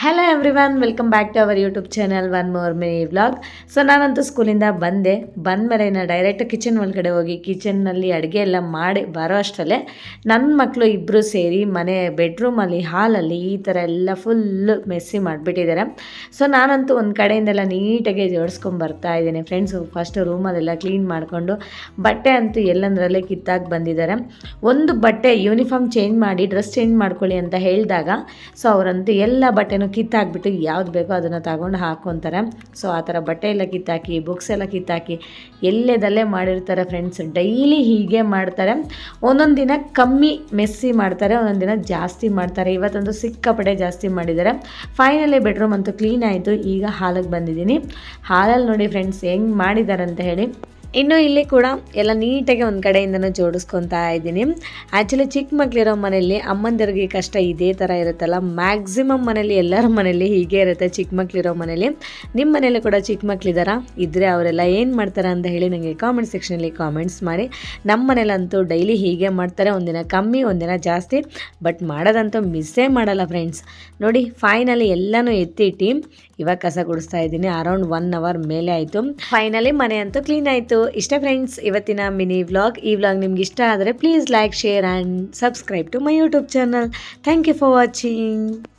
Hello everyone, welcome back to our YouTube channel one more mini vlog. So ನಾನಂತೂ ಸ್ಕೂಲಿಂದ ಬಂದಮೇಲೆ ನಾನು direct kitchen ಒಳಗಡೆ ಹೋಗಿ ಕಿಚನ್ನಲ್ಲಿ ಅಡುಗೆ ಎಲ್ಲ ಮಾಡಿ ಬರೋ ಅಷ್ಟರಲ್ಲೇ ನನ್ನ ಮಕ್ಕಳು ಇಬ್ಬರು ಸೇರಿ ಮನೆ ಬೆಡ್ರೂಮಲ್ಲಿ ಹಾಲಲ್ಲಿ ಈ ಥರ ಎಲ್ಲ ಫುಲ್ಲು ಮೆಸ್ಸಿ ಮಾಡಿಬಿಟ್ಟಿದ್ದಾರೆ. ಸೊ ನಾನಂತೂ ಒಂದು ಕಡೆಯಿಂದೆಲ್ಲ ನೀಟಾಗಿ ಜೋಡಿಸ್ಕೊಂಬರ್ತಾ ಇದ್ದೀನಿ ಫ್ರೆಂಡ್ಸು. ಫಸ್ಟು ರೂಮಲ್ಲೆಲ್ಲ ಕ್ಲೀನ್ ಮಾಡಿಕೊಂಡು ಬಟ್ಟೆ ಅಂತೂ ಎಲ್ಲಂದ್ರಲ್ಲೇ ಕಿತ್ತಾಗಿ ಬಂದಿದ್ದಾರೆ. ಒಂದು ಬಟ್ಟೆ ಯೂನಿಫಾರ್ಮ್ ಚೇಂಜ್ ಮಾಡಿ ಡ್ರೆಸ್ ಚೇಂಜ್ ಮಾಡ್ಕೊಳ್ಳಿ ಅಂತ ಹೇಳಿದಾಗ ಸೊ ಅವರಂತೂ ಎಲ್ಲ ಬಟ್ಟೆನೂ ಕಿತ್ತಾಕ್ಬಿಟ್ಟು ಯಾವ್ದು ಬೇಕೋ ಅದನ್ನು ತಗೊಂಡು ಹಾಕ್ಕೊತಾರೆ. ಸೊ ಆ ಥರ ಬಟ್ಟೆ ಎಲ್ಲ ಕಿತ್ತಾಕಿ, ಬುಕ್ಸ್ ಎಲ್ಲ ಕಿತ್ತಾಕಿ ಎಲ್ಲೆದಲ್ಲೇ ಮಾಡಿರ್ತಾರೆ ಫ್ರೆಂಡ್ಸ್. ಡೈಲಿ ಹೀಗೆ ಮಾಡ್ತಾರೆ. ಒಂದೊಂದು ದಿನ ಕಮ್ಮಿ ಮೆಸ್ಸಿ ಮಾಡ್ತಾರೆ, ಒಂದೊಂದು ದಿನ ಜಾಸ್ತಿ ಮಾಡ್ತಾರೆ. ಇವತ್ತೊಂದು ಸಿಕ್ಕಾಪಟ್ಟೆ ಜಾಸ್ತಿ ಮಾಡಿದ್ದಾರೆ. ಫೈನಲಿ ಬೆಡ್ರೂಮ್ ಅಂತೂ ಕ್ಲೀನ್ ಆಯಿತು. ಈಗ ಹಾಲಿಗೆ ಬಂದಿದ್ದೀನಿ. ಹಾಲಲ್ಲಿ ನೋಡಿ ಫ್ರೆಂಡ್ಸ್ ಹೆಂಗೆ ಮಾಡಿದ್ದಾರೆ ಅಂತ ಹೇಳಿ. ಇನ್ನು ಇಲ್ಲಿ ಕೂಡ ಎಲ್ಲ ನೀಟಾಗಿ ಒಂದು ಕಡೆಯಿಂದನೂ ಜೋಡಿಸ್ಕೊತಾ ಇದ್ದೀನಿ. ಆ್ಯಕ್ಚುಲಿ ಚಿಕ್ಕ ಮಕ್ಕಳಿರೋ ಮನೆಯಲ್ಲಿ ಅಮ್ಮಂದಿರಿಗೆ ಕಷ್ಟ ಇದೇ ಥರ ಇರುತ್ತಲ್ಲ. ಮ್ಯಾಕ್ಸಿಮಮ್ ಮನೇಲಿ ಎಲ್ಲರ ಮನೇಲಿ ಹೀಗೆ ಇರುತ್ತೆ, ಚಿಕ್ಕ ಮಕ್ಕಳಿರೋ ಮನೇಲಿ. ನಿಮ್ಮ ಮನೇಲಿ ಕೂಡ ಚಿಕ್ಕ ಮಕ್ಕಳಿದ್ದಾರಾ? ಇದ್ದರೆ ಅವರೆಲ್ಲ ಏನು ಮಾಡ್ತಾರೆ ಅಂತ ಹೇಳಿ ನನಗೆ ಕಾಮೆಂಟ್ ಸೆಕ್ಷನಲ್ಲಿ ಕಾಮೆಂಟ್ಸ್ ಮಾಡಿ. ನಮ್ಮ ಮನೇಲಂತೂ ಡೈಲಿ ಹೀಗೆ ಮಾಡ್ತಾರೆ, ಒಂದಿನ ಕಮ್ಮಿ ಒಂದಿನ ಜಾಸ್ತಿ, ಬಟ್ ಮಾಡೋದಂತೂ ಮಿಸ್ಸೇ ಮಾಡಲ್ಲ ಫ್ರೆಂಡ್ಸ್. ನೋಡಿ ಫೈನಲಿ ಎಲ್ಲನೂ ಎತ್ತಿಟ್ಟು ಇವಾಗ ಕಸ ಗುಡಿಸ್ತಾ ಇದ್ದೀನಿ. ಅರೌಂಡ್ 1 hour ಮೇಲೆ ಆಯಿತು. ಫೈನಲಿ ಮನೆ ಅಂತೂ ಕ್ಲೀನ್ ಆಯಿತು. ಇಷ್ಟೇ ಫ್ರೆಂಡ್ಸ್ ಇವತ್ತಿನ ಮಿನಿ ವ್ಲಾಗ್. ಈ ವ್ಲಾಗ್ ನಿಮ್ಗೆ ಇಷ್ಟ ಆದರೆ please like, share and subscribe to my YouTube channel. Thank you for watching.